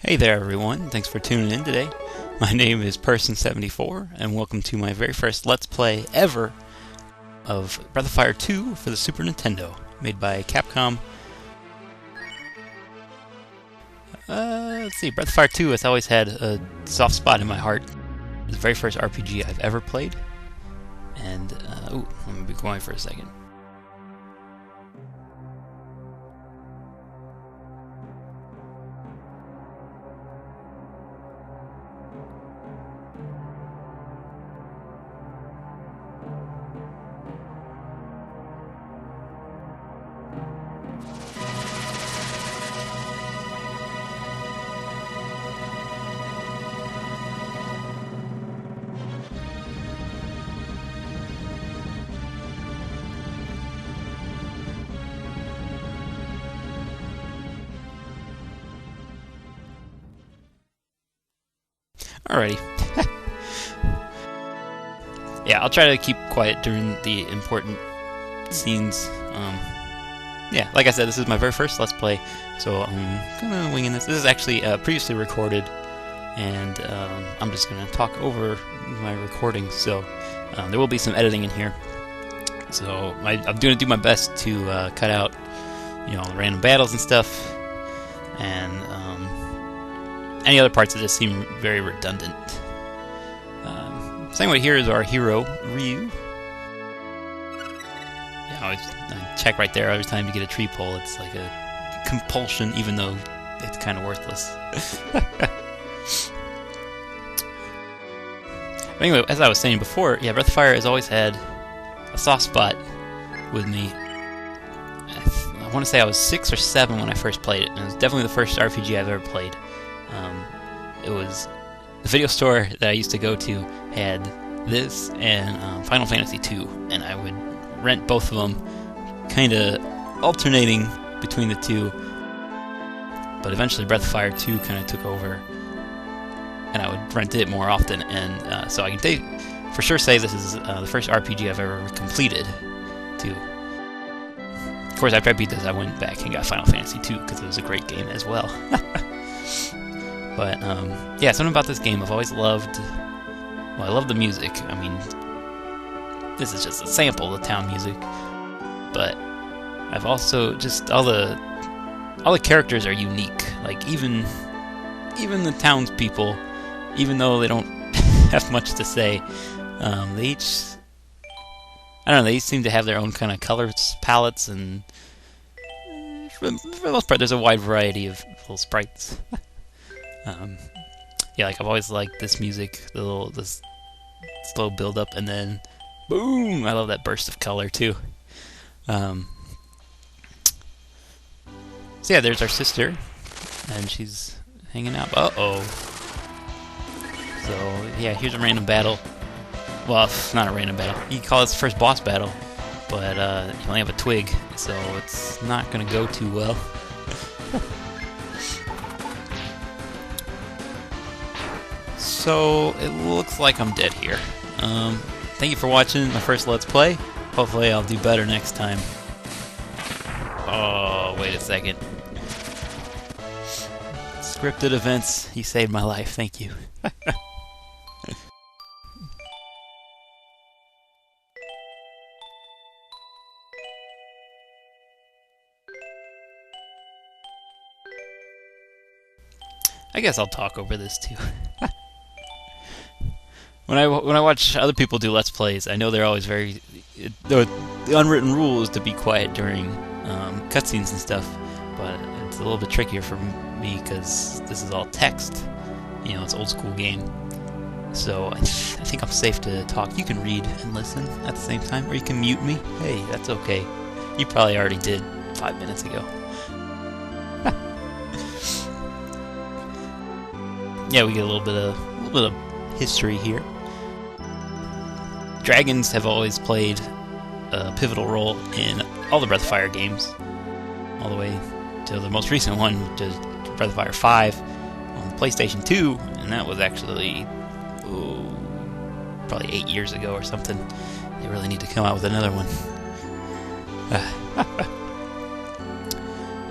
Hey there everyone, thanks for tuning in today. My name is Person74, and welcome to my very first Let's Play ever of Breath of Fire 2 for the Super Nintendo, made by Capcom. Let's see, Breath of Fire 2 has always had a soft spot in my heart. It's the very first RPG I've ever played, and, let me be quiet for a second. Alrighty. Yeah, I'll try to keep quiet during the important scenes. Yeah, like I said, this is my very first Let's Play, so I'm kind of winging this. This is actually previously recorded, and I'm just going to talk over my recording, so there will be some editing in here. So I'm going to do my best to cut out, random battles and stuff, and any other parts that just seem very redundant. Same way here is our hero, Ryu. I check right there every time you get a tree pole. It's like a compulsion, even though it's kind of worthless. But anyway, as I was saying before, yeah, Breath of Fire has always had a soft spot with me. I want to say I was 6 or 7 when I first played it, and it was definitely the first RPG I've ever played. It was the video store that I used to go to had this and Final Fantasy II, and I would rent both of them, kind of alternating between the two. But eventually Breath of Fire 2 kind of took over, and I would rent it more often, and so I can for sure say this is the first RPG I've ever completed, too. Of course, after I beat this, I went back and got Final Fantasy II, because it was a great game as well. But, yeah, something about this game I've always loved. Well, I love the music. I mean, this is just a sample of the town music. But I've also just all the characters are unique. Like even the townspeople, even though they don't have much to say, they each, I don't know, they each seem to have their own kind of color palettes, and for the most part, there's a wide variety of little sprites. Yeah, like I've always liked this music, this slow build up, and then boom! I love that burst of color too. So yeah, there's our sister, and she's hanging out. Uh-oh. So yeah, here's a random battle. Well, it's not a random battle. You call it the first boss battle, but you only have a twig, so it's not gonna go too well. So, it looks like I'm dead here. Thank you for watching my first Let's Play. Hopefully I'll do better next time. Oh, wait a second. Scripted events, you saved my life, thank you. I guess I'll talk over this too. When I watch other people do Let's Plays, I know they're always very... The unwritten rule is to be quiet during cutscenes and stuff, but it's a little bit trickier for me because this is all text. It's an old school game. So I think I'm safe to talk. You can read and listen at the same time, or you can mute me. Hey, that's okay. You probably already did 5 minutes ago. Yeah, we get a little bit of history here. Dragons have always played a pivotal role in all the Breath of Fire games, all the way to the most recent one, which is Breath of Fire 5 on the PlayStation 2, and that was actually probably 8 years ago or something. They really need to come out with another one.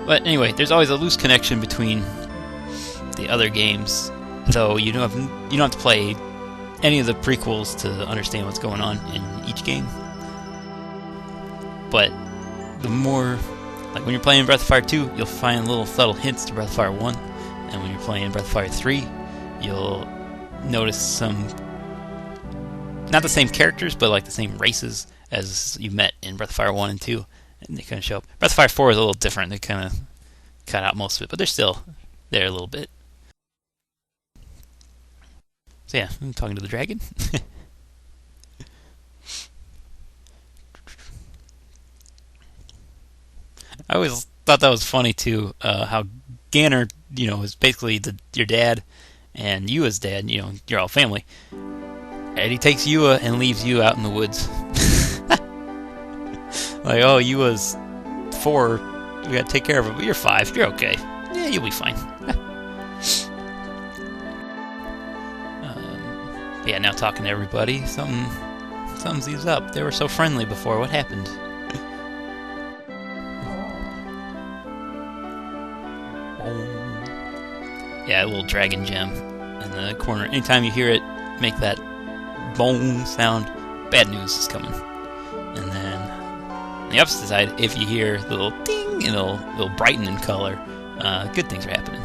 But anyway, there's always a loose connection between the other games, though you don't have to play any of the prequels to understand what's going on in each game. But the more, like when you're playing Breath of Fire 2, you'll find little subtle hints to Breath of Fire 1, and when you're playing Breath of Fire 3, you'll notice some, not the same characters, but like the same races as you met in Breath of Fire 1 and 2, and they kind of show up. Breath of Fire 4 is a little different. They kind of cut out most of it, but they're still there a little bit. So yeah, I'm talking to the dragon. I always thought that was funny too, how Ganon, is basically your dad, and Yua's dad, you're all family. And he takes Yua and leaves you out in the woods. Like, oh, Yua's 4, we gotta take care of him, but you're 5, you're okay. Yeah, you'll be fine. Yeah, now talking to everybody, something's eased up. They were so friendly before, what happened? Yeah, a little dragon gem in the corner. Anytime you hear it make that boom sound, bad news is coming. And then on the opposite side, if you hear the little ding, it'll brighten in color, good things are happening.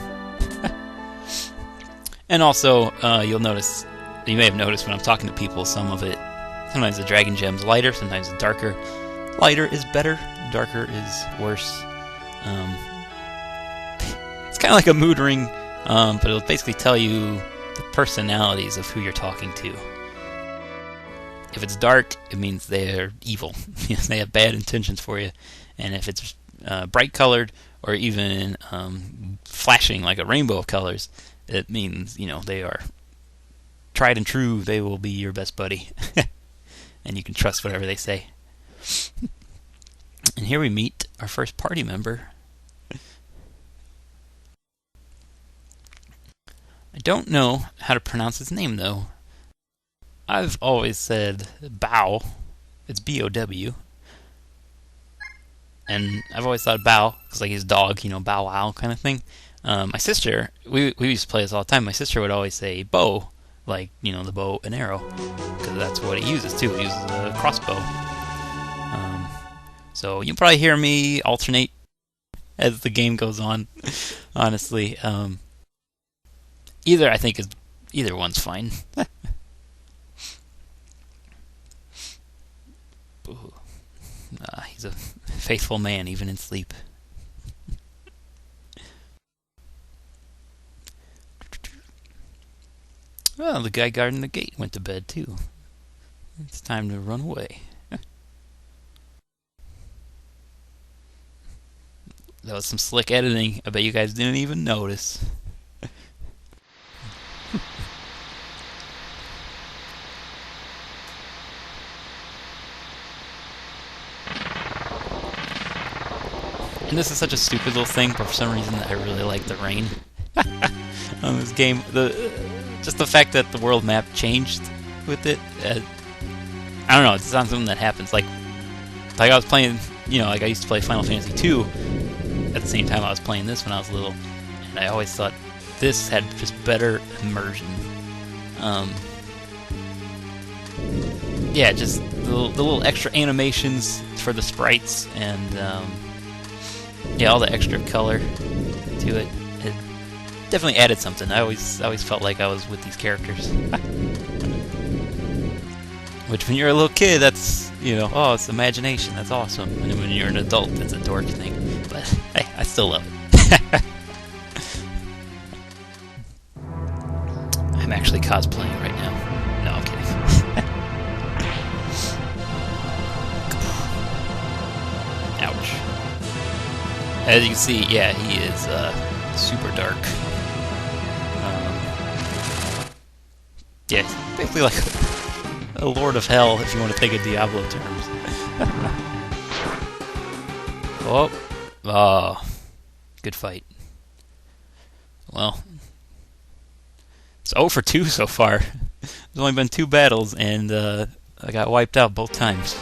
And also, you may have noticed when I'm talking to people, sometimes the dragon gem's lighter, sometimes it's darker. Lighter is better, darker is worse. It's kind of like a mood ring, but it'll basically tell you the personalities of who you're talking to. If it's dark, it means they're evil. They have bad intentions for you. And if it's bright colored, or even flashing like a rainbow of colors, it means, they are tried and true. They will be your best buddy. And you can trust whatever they say. And here we meet our first party member. I don't know how to pronounce his name, though. I've always said Bow. It's B-O-W. And I've always thought Bow, because like his dog, Bow Wow kind of thing. My sister, we used to play this all the time. My sister would always say bow, like, the bow and arrow, because that's what it uses, too. It uses a crossbow. So you'll probably hear me alternate as the game goes on, honestly. Either one's fine. He's a faithful man, even in sleep. Well, the guy guarding the gate went to bed, too. It's time to run away. That was some slick editing. I bet you guys didn't even notice. And this is such a stupid little thing, but for some reason I really like the rain on this game. Just the fact that the world map changed with it. I don't know, it's not something that happens. Like I was playing, like I used to play Final Fantasy 2 at the same time I was playing this when I was little, and I always thought this had just better immersion. Yeah, just the little extra animations for the sprites, and yeah, all the extra color to it. It definitely added something. I always felt like I was with these characters. Which, when you're a little kid, that's, oh, it's imagination. That's awesome. And when you're an adult, it's a dork thing. But hey, I still love it. I'm actually cosplaying right now. No, I'm kidding. Ouch. As you can see, yeah, he is super dark. Yeah, he's basically like a Lord of Hell, if you want to take a Diablo terms. Oh, good fight. Well, it's 0 for 2 so far. There's only been 2 battles, and I got wiped out both times.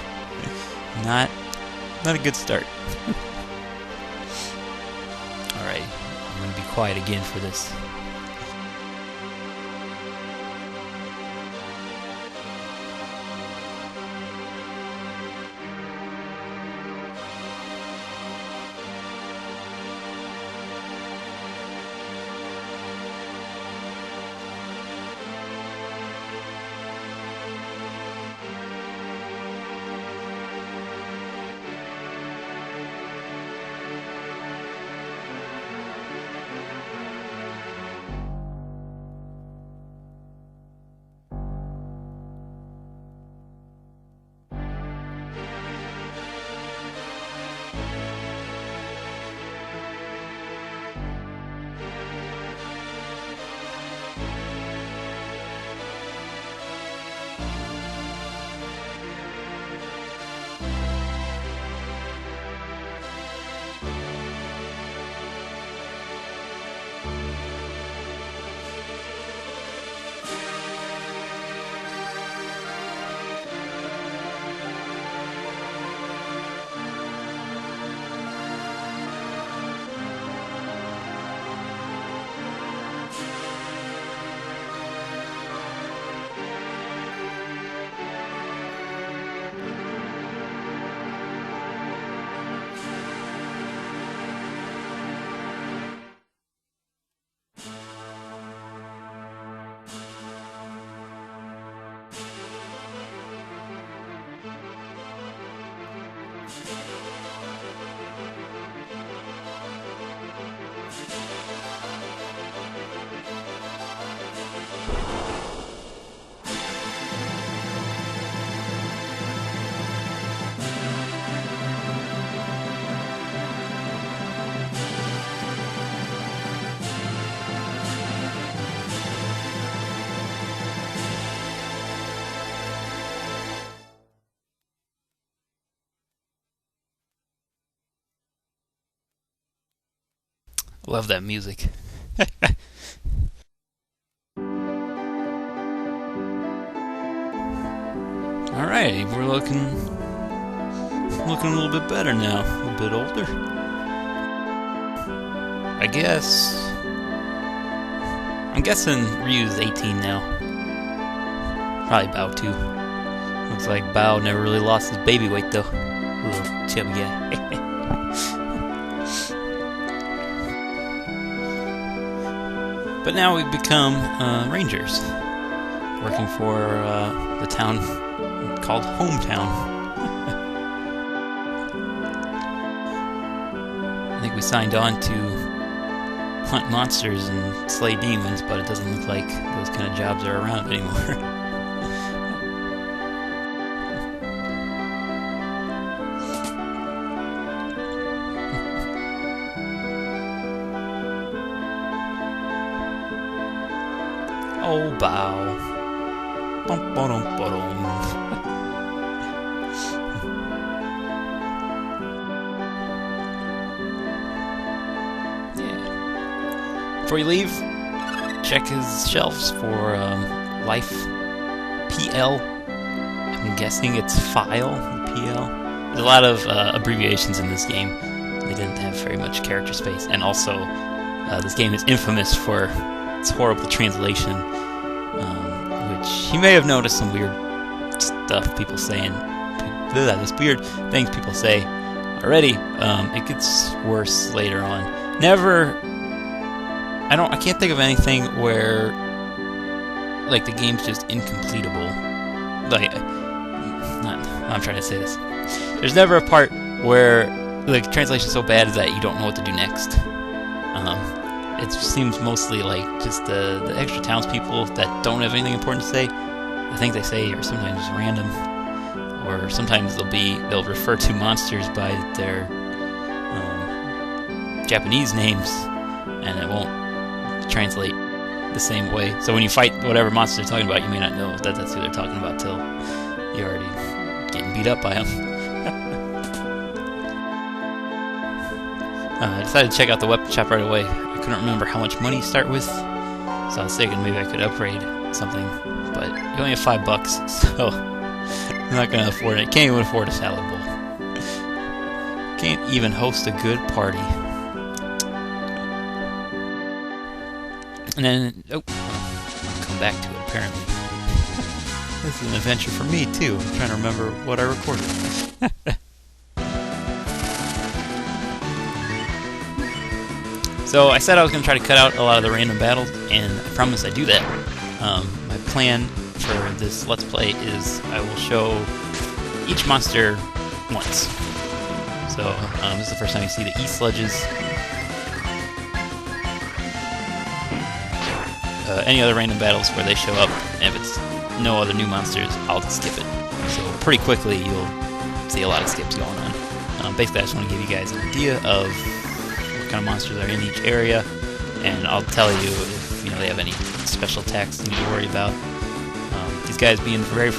Not a good start. Alright, I'm going to be quiet again for this. Love that music. Alright, we're looking a little bit better now. A little bit older. I guess. I'm guessing Ryu's 18 now. Probably Bao too. Looks like Bao never really lost his baby weight though. Little chubby guy. But now we've become rangers, working for the town called Hometown. I think we signed on to hunt monsters and slay demons, but it doesn't look like those kind of jobs are around anymore. Oh, Bao. Bum, ba-dum, ba-dum. Yeah. Before you leave, check his shelves for Life PL. I'm guessing it's file PL. There's a lot of abbreviations in this game. They didn't have very much character space, and also this game is infamous for its horrible translation, which you may have noticed some weird stuff people saying. There's weird things people say already. It gets worse later on. I can't think of anything where like the game's just incompletable. I'm trying to say this. There's never a part where the translation's so bad that you don't know what to do next. It seems mostly like just the extra townspeople that don't have anything important to say. The things they say are sometimes just random, or sometimes they'll refer to monsters by their Japanese names, and it won't translate the same way. So when you fight whatever monster they're talking about, you may not know that that's who they're talking about till you're already getting beat up by them. I decided to check out the weapon shop right away. I couldn't remember how much money you start with, so I was thinking maybe I could upgrade something, but you only have $5, so I'm not going to afford it. Can't even afford a salad bowl. Can't even host a good party. And then, I'll come back to it apparently. This is an adventure for me too. I'm trying to remember what I recorded. So I said I was going to try to cut out a lot of the random battles, and I promise I do that. My plan for this Let's Play is I will show each monster once. So this is the first time you see the E-sludges. Any other random battles where they show up, and if it's no other new monsters, I'll just skip it. So pretty quickly you'll see a lot of skips going on. Basically I just want to give you guys an idea of what kind of monsters are in each area, and I'll tell you if they have any special attacks you need to worry about. These guys being the very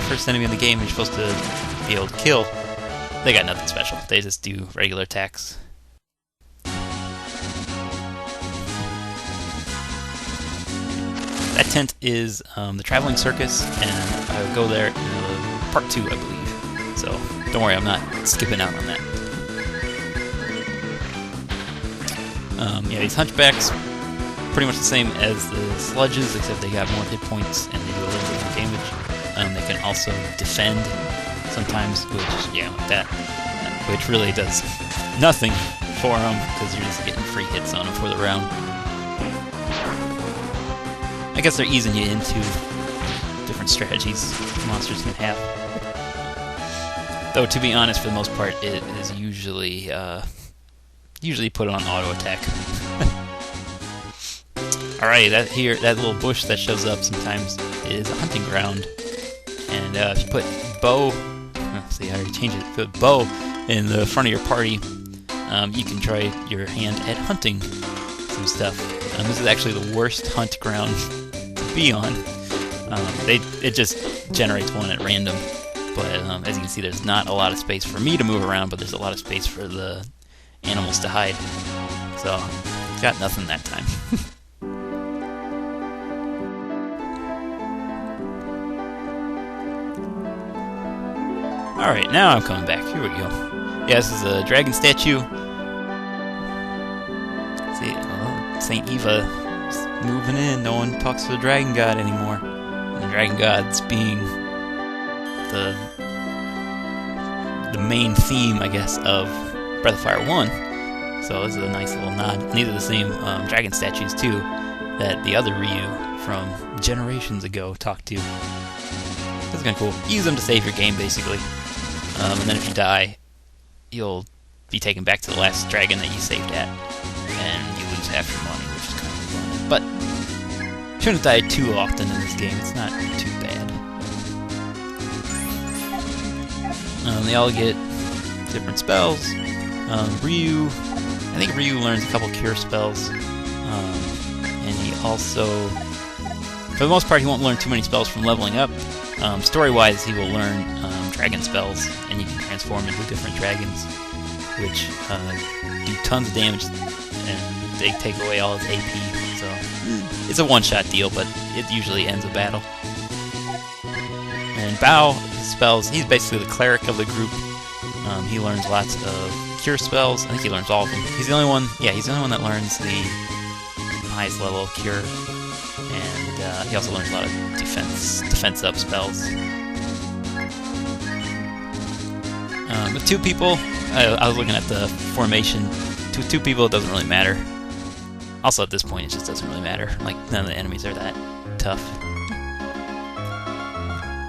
first enemy in the game you're supposed to be able to kill, they got nothing special. They just do regular attacks. That tent is the Traveling Circus, and I will go there in part 2, I believe. So don't worry, I'm not skipping out on that. Yeah, these hunchbacks, pretty much the same as the sludges, except they got more hit points and they do a little bit more damage. They can also defend sometimes, which really does nothing for them because you're just getting free hits on them for the round. I guess they're easing you into different strategies monsters can have. Though to be honest, for the most part, it is usually put on auto attack. Alright, that little bush that shows up sometimes is a hunting ground, and if you put bow, see, I already changed it. Put bow in the front of your party, you can try your hand at hunting some stuff. This is actually the worst hunt ground to be on. It just generates one at random, but as you can see, there's not a lot of space for me to move around, but there's a lot of space for the animals to hide. So, got nothing that time. Alright, now I'm coming back. Here we go. Yeah, this is a dragon statue. See, St. Eva is moving in. No one talks to the dragon god anymore. And the dragon god's being the main theme, I guess, of Breath of Fire 1. So this is a nice little nod. And these are the same dragon statues, too, that the other Ryu from generations ago talked to. This is kind of cool. Use them to save your game, basically. And then if you die, you'll be taken back to the last dragon that you saved at. And you lose half your money, which is kind of fun. But shouldn't die too often in this game. It's not too bad. They all get different spells. Ryu, I think Ryu learns a couple cure spells. And he also, for the most part, he won't learn too many spells from leveling up. Story-wise, he will learn dragon spells, and you can transform into different dragons, which do tons of damage, and they take away all his AP. So it's a one-shot deal, but it usually ends a battle. And Bao, his spells, he's basically the cleric of the group. He learns lots of cure spells. I think he learns all of them. He's the only one. Yeah, he's the only one that learns the highest level of cure, and he also learns a lot of defense up spells. With two people, I was looking at the formation. With two people, it doesn't really matter. Also, at this point, it just doesn't really matter. Like, none of the enemies are that tough.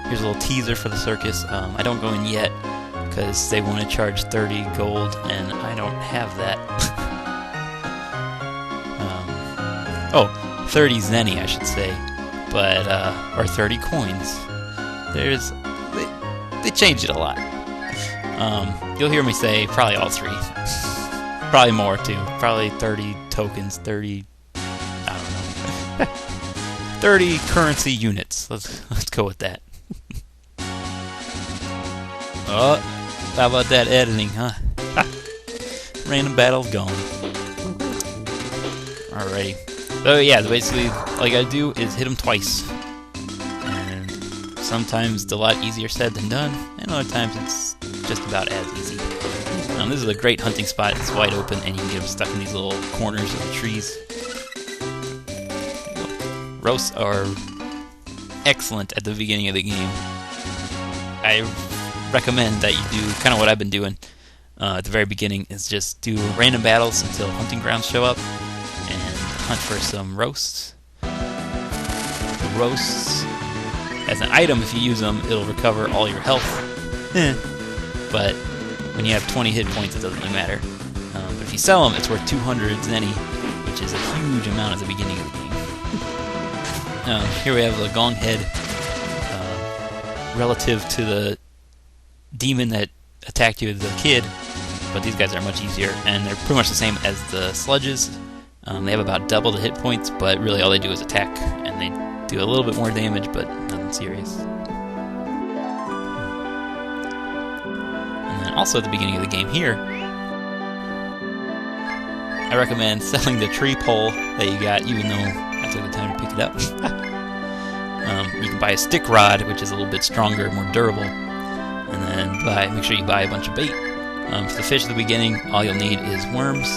Here's a little teaser for the circus. I don't go in yet, because they want to charge 30 gold, and I don't have that. 30 zenny, I should say, but or 30 coins. They changed it a lot. You'll hear me say probably all three, probably more too. Probably 30 tokens, 30. I don't know. 30 currency units. Let's go with that. Oh, how about that editing, huh? Random battle gone. Alrighty. So yeah, basically all you gotta do is hit them twice. And sometimes it's a lot easier said than done, and other times it's just about as easy. This is a great hunting spot. It's wide open, and you can get them stuck in these little corners of the trees. Roasts are excellent at the beginning of the game. I recommend that you do kind of what I've been doing at the very beginning, is just do random battles until hunting grounds show up, and hunt for some roasts. The roasts, as an item, if you use them, it'll recover all your health. But when you have 20 hit points, it doesn't really matter. But if you sell them, it's worth 200 zenny, which is a huge amount at the beginning of the game. Here we have the Gong Head, relative to the demon that attacked you as a kid, but these guys are much easier, and they're pretty much the same as the sludges. They have about double the hit points, but really all they do is attack, and they do a little bit more damage, but nothing serious. And then also at the beginning of the game here, I recommend selling the tree pole that you got, even though I took the time to pick it up. You can buy a stick rod, which is a little bit stronger, more durable, and then make sure you buy a bunch of bait. For the fish at the beginning, all you'll need is worms.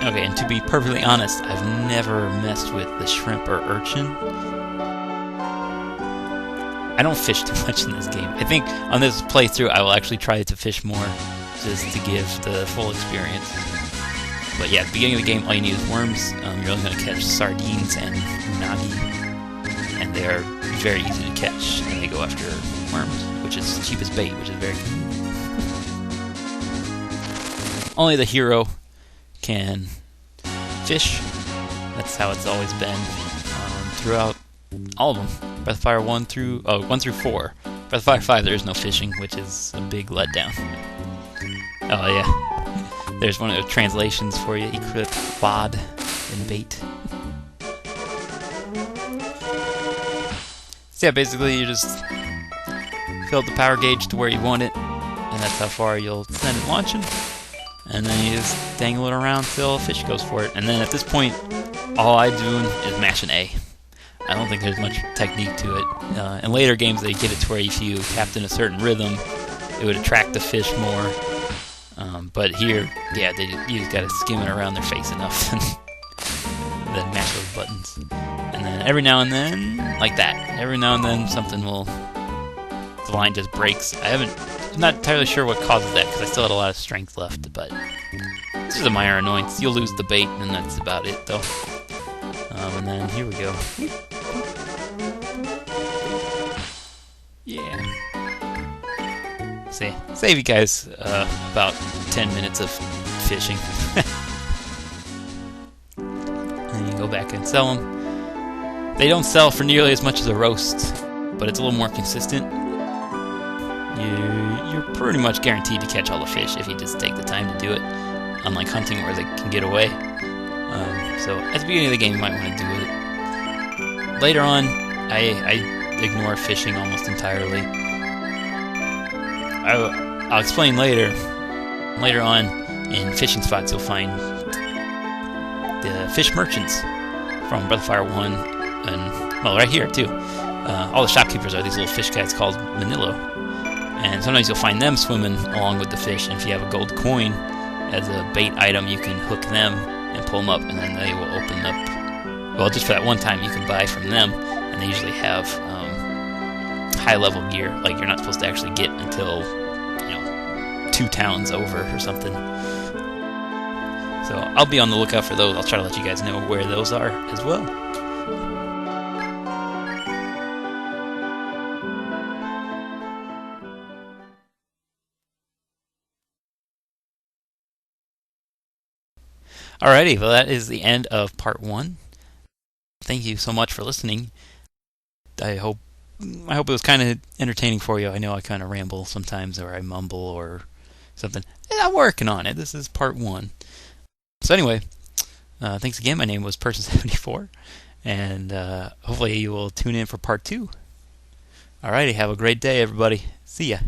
Okay, and to be perfectly honest, I've never messed with the shrimp or urchin. I don't fish too much in this game. I think on this playthrough I will actually try to fish more, just to give the full experience. But yeah, at the beginning of the game, all you need is worms. You're only going to catch sardines and unagi, and they are very easy to catch, and they go after worms, which is the cheapest bait, which is very convenient. Only the hero can fish. That's how it's always been throughout all of them. Breath of Fire 1 through 4. Breath of Fire 5, there is no fishing, which is a big letdown. Oh yeah, there's one of the translations for you. Equip bod and bait. So yeah, basically you just fill up the power gauge to where you want it, and that's how far you'll send it launching. and then you just dangle it around till a fish goes for it. And then at this point, all I do is mash an A. I don't think there's much technique to it. In later games, they get it to where if you tapped in a certain rhythm, it would attract the fish more. But here, yeah, you just gotta skim it around their face enough, and then mash those buttons. And then every now and then, like that, every now and then something will, the line just breaks. I'm not entirely sure what causes that, because I still had a lot of strength left, but it's just a minor annoyance. You'll lose the bait, and that's about it, though. And then here we go. Yeah. Save you guys about 10 minutes of fishing. And you go back and sell them. They don't sell for nearly as much as a roast, but it's a little more consistent. You're pretty much guaranteed to catch all the fish if you just take the time to do it, unlike hunting where they can get away. So at the beginning of the game you might want to do it. Later on, I ignore fishing almost entirely. I'll explain later. Later on, in fishing spots, you'll find the fish merchants from Breath of Fire 1, and, well, right here, too. All the shopkeepers are these little fish guys called Manillo. And sometimes you'll find them swimming along with the fish, and if you have a gold coin as a bait item, you can hook them and pull them up, and then they will open up. Well, just for that one time, you can buy from them, and they usually have high-level gear, like you're not supposed to actually get until, 2 towns over or something. So I'll be on the lookout for those. I'll try to let you guys know where those are as well. Alrighty, well that is the end of part 1. Thank you so much for listening. I hope it was kind of entertaining for you. I know I kind of ramble sometimes, or I mumble or something. I'm working on it. This is part 1. So anyway, thanks again. My name was Person74, and hopefully you will tune in for part 2. Alrighty, have a great day, everybody. See ya.